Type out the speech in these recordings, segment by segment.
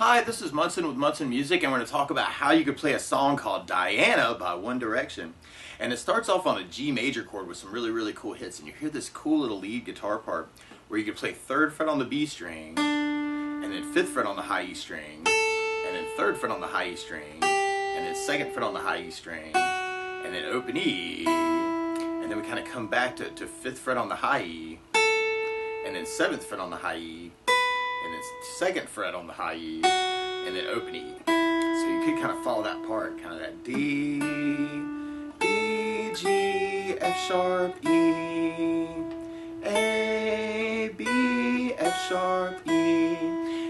Hi, this is Munson with Munson Music, and we're going to talk about how you could play a song called Diana by One Direction. And it starts off on a G major chord with some really cool hits, and you hear this cool little lead guitar part where you can play 3rd fret on the B string, and then 5th fret on the high E string, and then 3rd fret on the high E string, and then 2nd fret on the high E string, and then open E, and then we kind of come back to 5th fret on the high E, and then 7th fret on the high E, and then 2nd fret on the high E, and then open E. So you could kind of follow that part, kind of that D, G, F sharp, E, A, B, F sharp, E.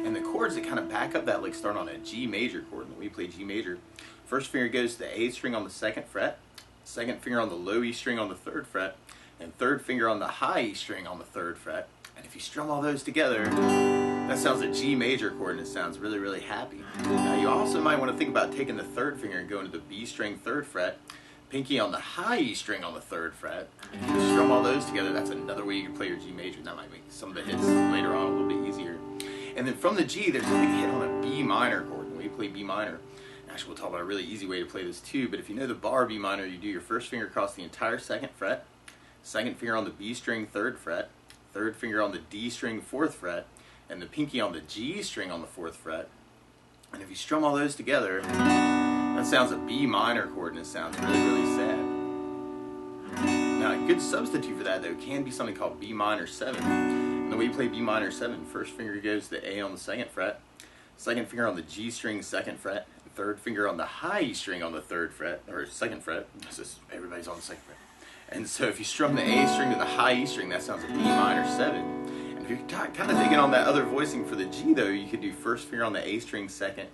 And the chords that kind of back up that lick start on a G major chord. When we play G major, first finger goes to the A string on the 2nd fret, 2nd finger on the low E string on the 3rd fret, and 3rd finger on the high E string on the 3rd fret. And if you strum all those together, that sounds a G major chord, and it sounds really happy. Now you also might want to think about taking the 3rd finger and going to the B string 3rd fret, pinky on the high E string on the 3rd fret. And if you strum all those together, that's another way you can play your G major. That might make some of the hits later on a little bit easier. And then from the G, there's a big hit on a B minor chord. When we play B minor, actually we'll talk about a really easy way to play this too, but if you know the bar B minor, you do your first finger across the entire 2nd fret, 2nd finger on the B string 3rd fret, 3rd finger on the D string 4th fret, and the pinky on the G string on the 4th fret. And if you strum all those together, that sounds a B minor chord, and it sounds really sad. Now a good substitute for that though can be something called B minor 7. And the way you play B minor 7, first finger goes to the A on the 2nd fret, 2nd finger on the G string 2nd fret, 3rd finger on the high E string on the 3rd fret, or 2nd fret, everybody's on the 2nd fret. And so if you strum the A string to the high E string, that sounds a B minor 7. And if you're kind of digging on that other voicing for the G though, you could do first finger on the A string 2nd,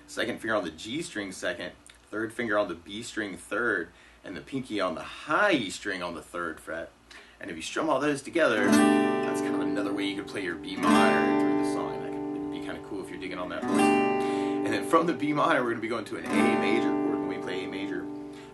2nd finger on the G string 2nd, 3rd finger on the B string 3rd, and the pinky on the high E string on the 3rd fret. And if you strum all those together, that's kind of another way you could play your B minor through the song. And that could be kind of cool if you're digging on that voicing. And then from the B minor, we're going to be going to an A major chord. When we play A major,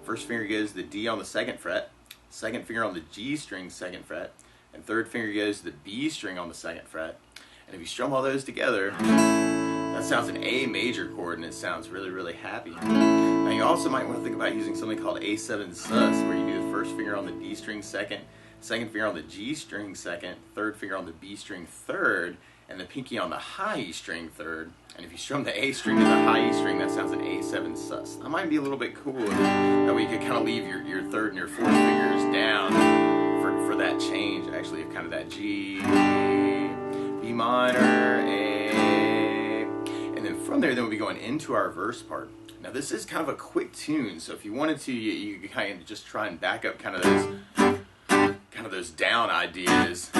first finger goes to the D on the 2nd fret, 2nd finger on the G string 2nd fret, and 3rd finger goes to the B string on the 2nd fret. And if you strum all those together, that sounds an A major chord, and it sounds really happy. Now you also might want to think about using something called A7 sus, where you do the first finger on the D string 2nd, 2nd finger on the G string 2nd, 3rd finger on the B string 3rd, and the pinky on the high E string 3rd. And if you strum the A string to the high E string, that sounds an A7 sus. That might be a little bit cool. That way you could kind of leave your 3rd and your 4th fingers down for that change, actually, of kind of that G, B minor, A. And then from there, then we'll be going into our verse part. Now this is kind of a quick tune, so if you wanted to, you could kind of just try and back up kind of those down ideas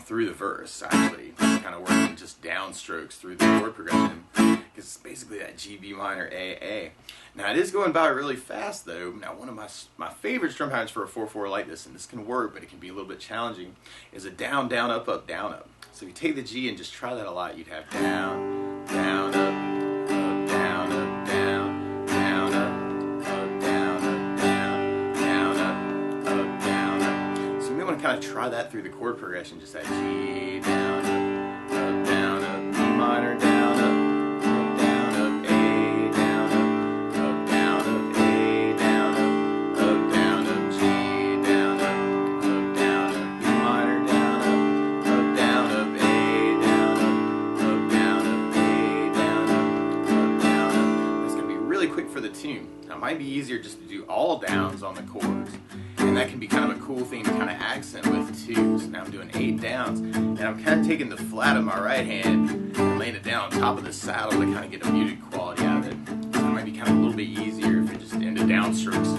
through the verse, actually. Just kind of working just downstrokes through the chord progression, because it's basically that G, B minor, A, A. Now it is going by really fast though. Now one of my favorite strum patterns for a 4/4 like this, and this can work, but it can be a little bit challenging, is a down, down, up, up, down, up. So if you take the G and just try that a lot, you'd have down, down, up, up, down, up, down, down, up, up, down, up, down, down, up, up, down, up. So you may want to kind of try that through the chord progression, just that G, down, up, down, up, B minor, down, up, down, up, A, down, up, down, up, A, down, up, down, up, G, down, up, down, up, B minor, down, up, down, up, A, down, up, down, up, A, down, up, down, up. It's going to be really quick for the tune. Now it might be easier just to do all downs on the chords, and that can be kind of a cool thing to kind of accent with too. So now I'm doing 8 downs, and I'm kind of taking the flat of my right hand and laying it down on top of the saddle to kind of get a muted quality out of it. So it might be kind of a little bit easier if you're just into downstrokes.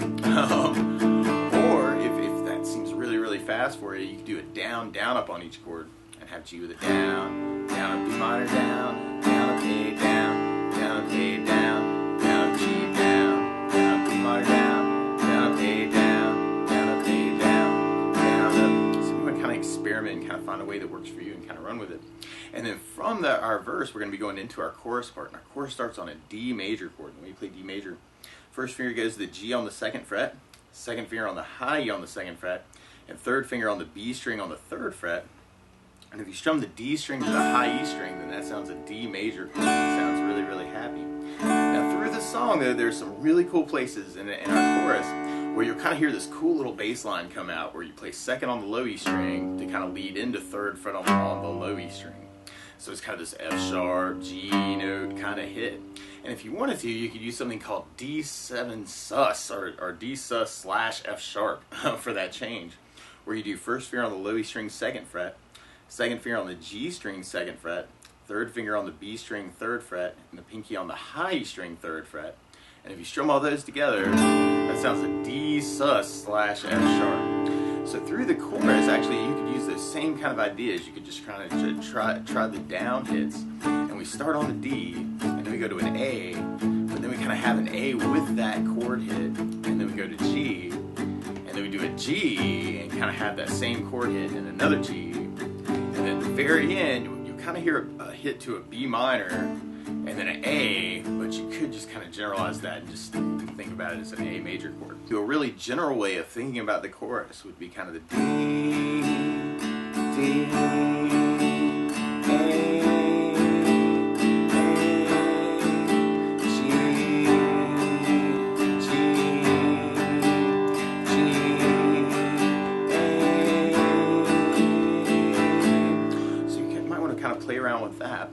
Or if that seems really fast for you, you can do a down, down, up on each chord, and have G with a down, down, up, B minor, down, down, up, A, down, down, up, A, down, down, up, G, down, down, up, B minor, down, down, up, A, down, down, up, A, down, down, up. So you want to kind of experiment and kind of find a way that works for you and kind of run with it. And then from our verse, we're going to be going into our chorus part. And our chorus starts on a D major chord. When we play D major, first finger goes to the G on the 2nd fret, 2nd finger on the high E on the 2nd fret, and 3rd finger on the B string on the 3rd fret. And if you strum the D string to the high E string, then that sounds a D major chord. It sounds happy. Now through the song though, there's some really cool places in our chorus where you'll kind of hear this cool little bass line come out where you play second on the low E string to kind of lead into third fret on the low E string. So it's kind of this F sharp, G note kind of hit. And if you wanted to, you could use something called D7 sus or D sus slash F sharp for that change, where you do first finger on the low E string, second fret, second finger on the G string, second fret, third finger on the B string, third fret, and the pinky on the high E string, third fret. And if you strum all those together, that sounds like D sus slash F sharp. So through the chorus, actually, you could use those same kind of ideas. You could just kind of try the down hits, and we start on the D, and then we go to an A, but then we kind of have an A with that chord hit, and then we go to G, and then we do a G, and kind of have that same chord hit, and another G, and then at the very end, you kind of hear a hit to a B minor, and then an A, but you could just kind of generalize that and just think about it as an A major chord. So a really general way of thinking about the chorus would be kind of the D, D, A, G, G, G, A. So you might want to kind of play around with that.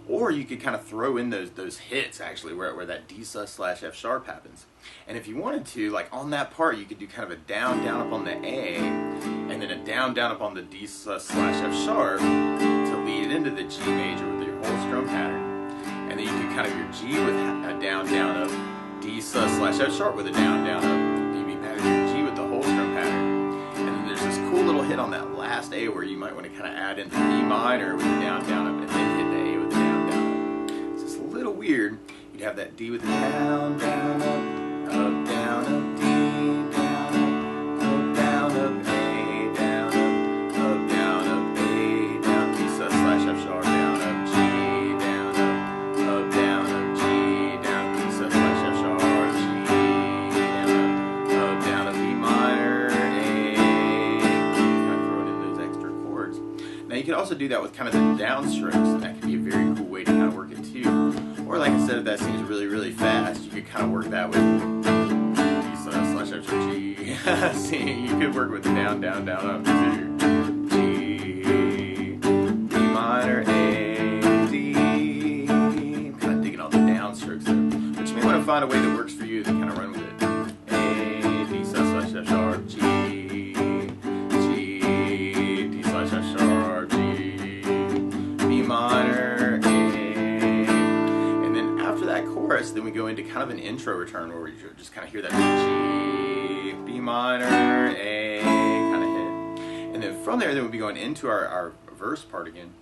Or you could kind of throw in those hits actually where that D sus slash F sharp happens. And if you wanted to, like on that part, you could do kind of a down up on the A, and then a down up on the D sus slash F sharp to lead it into the G major with your whole strum pattern. And then you do kind of your G with a down up, D sus slash F sharp with a down up, D B pattern, your G with the whole strum pattern. And then there's this cool little hit on that last A where you might want to kind of add in the B minor with the down up, and then hit the A with the down up. So it's a little weird. You'd have that D with the down up, down up, D, down up, A, down up, A, down, D sus slash F sharp, down up, G, down up, G, down, D sus slash F sharp, G, down up, B minor, A, kind of throwing in those extra chords. Now you can also do that with kind of the downstrokes, and that can be a very cool way to kind of work it too. Or like I said, if that seems really fast, you could kind of work that with D slash F sharp G. See, you could work with the down up to G, B minor, A, D. Kind of digging all the downstrokes there. But you may want to find a way that works for you to kind of run with it. A, D slash F sharp G, D slash F sharp G, B minor. Chorus, then we go into kind of an intro return where you just kind of hear that G, B minor, A kind of hit. And then from there, then we'll be going into our verse part again.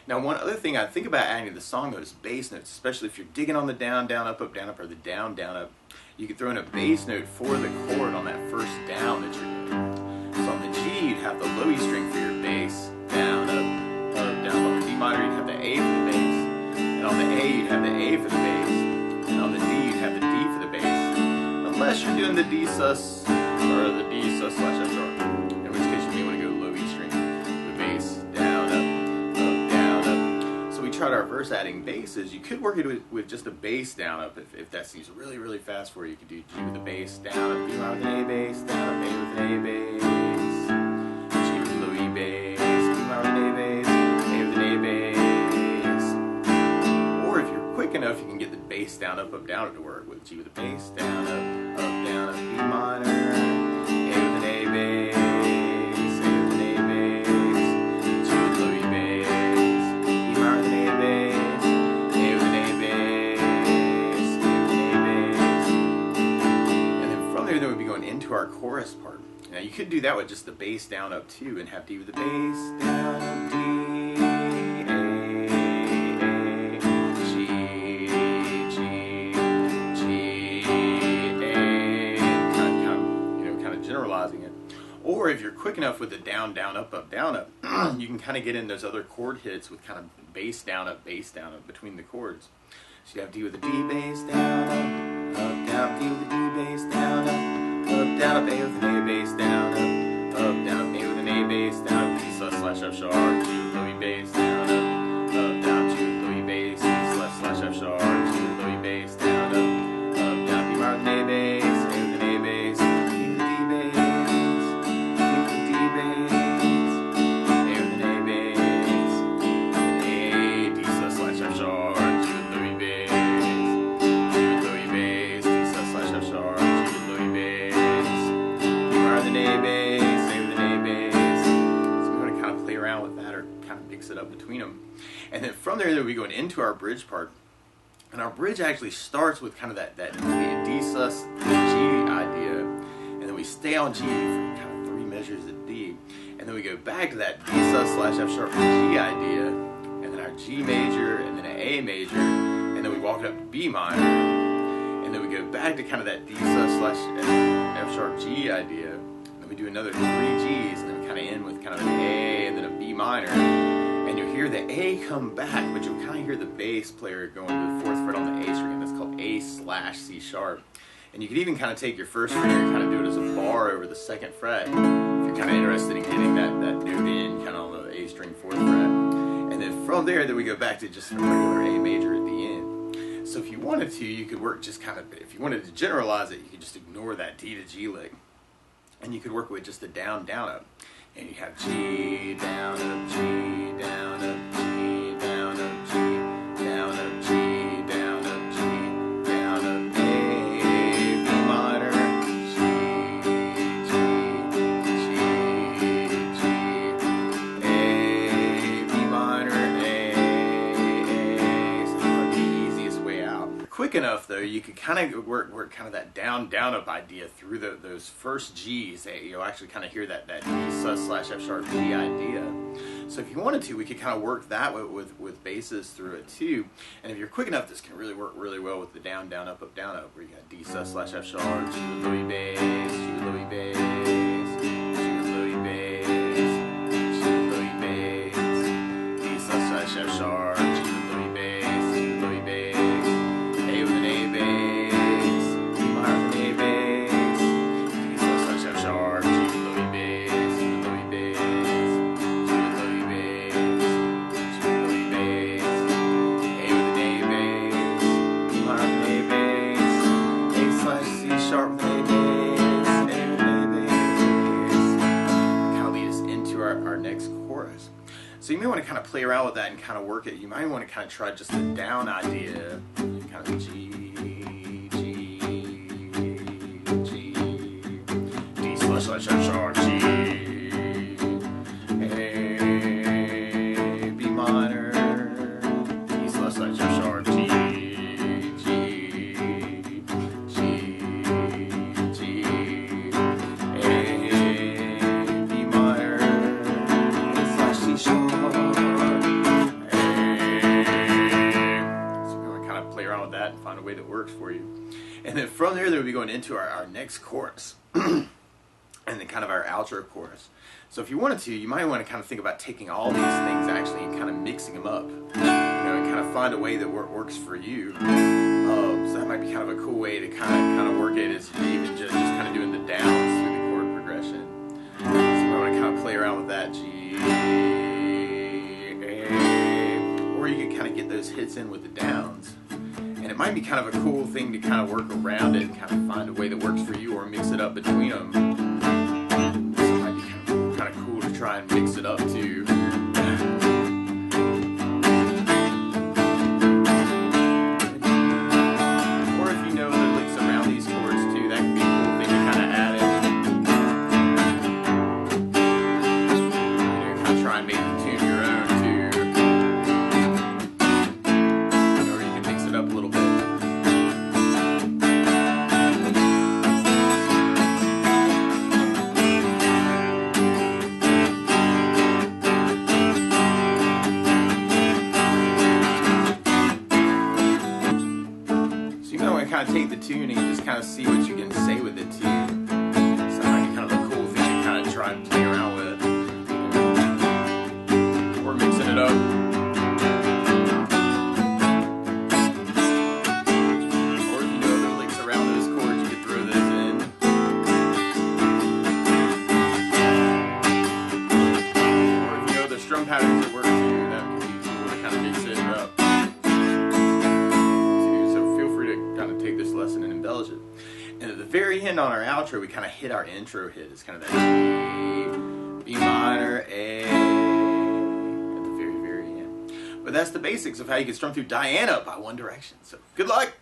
Now, one other thing I think about adding to the song though is bass notes, especially if you're digging on the down up, or the down up. You could throw in a bass note for the chord on that first down that you're doing. So on the G, you'd have the low E string for your bass, down, up, down. On the D minor, you'd have the A for the bass. And on the A, you'd have the A for the bass. And on the D, you'd have the D for the bass. Unless you're doing the D sus, or the D sus slash F sharp. In which case you may want to go low E string, the bass, down, up, down, up. So we tried our verse adding basses. You could work it with just a bass down up if that seems really fast for you. You could do G with the bass, down up, B minor with an A bass, down up, A with an A bass, G with the low E bass, B minor with an A bass, A with an A bass. Or if you're quick enough, you can get the bass down up, down to work with G with the bass, down, up, down, up, B minor, A with an A bass, A with an A bass, G with low E bass, B minor with an A bass, A with an A bass, A with an A bass. And then from there, then we'd be going into our chorus part. Now you could do that with just the bass down up too, and have D with the bass, down, up, D, or if you're quick enough with the down, up, you can kind of get in those other chord hits with kind of bass down, up between the chords. So you have D with the D bass, down, up, down, D with the D bass, down, up, down, up, A with an A bass, down, up, down, up, A with an A bass, down, up, D sus slash F sharp, G with low E bass, down, up, down, G with low E bass, D slash F sharp, G with low E there, we go into our bridge part. And our bridge actually starts with kind of that D sus G idea. And then we stay on G for kind of 3 measures of D. And then we go back to that D sus slash F sharp G idea. And then our G major, and then an A major. And then we walk it up to B minor. And then we go back to kind of that D sus slash F sharp G idea. And then we do another 3 Gs. And then we kind of end with kind of an A and then a B minor. And you'll hear the A come back, but you'll kind of hear the bass player going to the 4th fret on the A string, and that's called A slash C sharp. And you could even kind of take your 1st finger and kind of do it as a bar over the 2nd fret, if you're kind of interested in getting that note in kind of on the A string 4th fret. And then from there, we go back to just a regular A major at the end. So if you wanted to, you could work just kind of, if you wanted to generalize it, you could just ignore that D to G lick. And you could work with just the down, down, up. And you have G, down, up, G, down, up, G, down, up, G, down, up, G, down, up, G, down, up, A, B minor, G, A, B minor, A. So that might be the easiest way out. Quick enough though, you could kind of work kind of that down, down, up idea through those first G's. You'll actually kind of hear that D sus slash F sharp G idea. So if you wanted to, we could kind of work that with basses through it too. And if you're quick enough, this can really work really well with the down, down, up, down, up, where you got D sus slash F sharp, G with Louis bass, G with Louis bass, G with Louis bass, G with Louis bass, D sus slash F sharp, G with Louis bass, G with Louis bass, A with an A bass, B minor with an A bass, D sus slash F sharp, G with Louis bass, G with Louis bass, G with Louis bass, G with Louis bass, A with an A bass, B minor with an A bass, A slash C sharp with an A bass, A with an A bass. That kind of lead us into our next chorus. So you may want to kind of play around with that and kind of work it. You might want to kind of try just the down idea, kind of G, G, G, D slash F sharp, G, A, B minor, D slash F sharp, G, G, G, G, A, B minor, A slash C sharp, A. So we want to kind of play around with that and find a way that works for you. And then from there, we'll be going into our next chorus. And then kind of our outro chorus. So if you wanted to, you might want to kind of think about taking all these things actually and kind of mixing them up, you know, and kind of find a way that works for you. So that might be kind of a cool way to kind of work it, is even just kind of doing the downs through the chord progression. So you might want to kind of play around with that G, A, or you can kind of get those hits in with the downs. And it might be kind of a cool thing to kind of work around it and kind of find a way that works for you, or mix it up between them. So it might be kind of cool to try and mix it up too. Or if you know the licks around these chords too, that can be a cool thing to kind of add in. You know, kind of try and make the tune your own too. Or you can mix it up a little bit. Kind of take the tune and just kind of see what you can say with it too. So that might be kind of a cool thing to kind of try and play around with. Or mixing it up. Or if you know the licks around those chords, you could throw those in. Or if you know the strum patterns that work too, that could be cool to kind of mix it up. Take this lesson and embellish it. And at the very end on our outro, we kind of hit our intro hit. It's kind of that G, B minor, A at the very, very end. But that's the basics of how you can strum through Diana by One Direction. So good luck!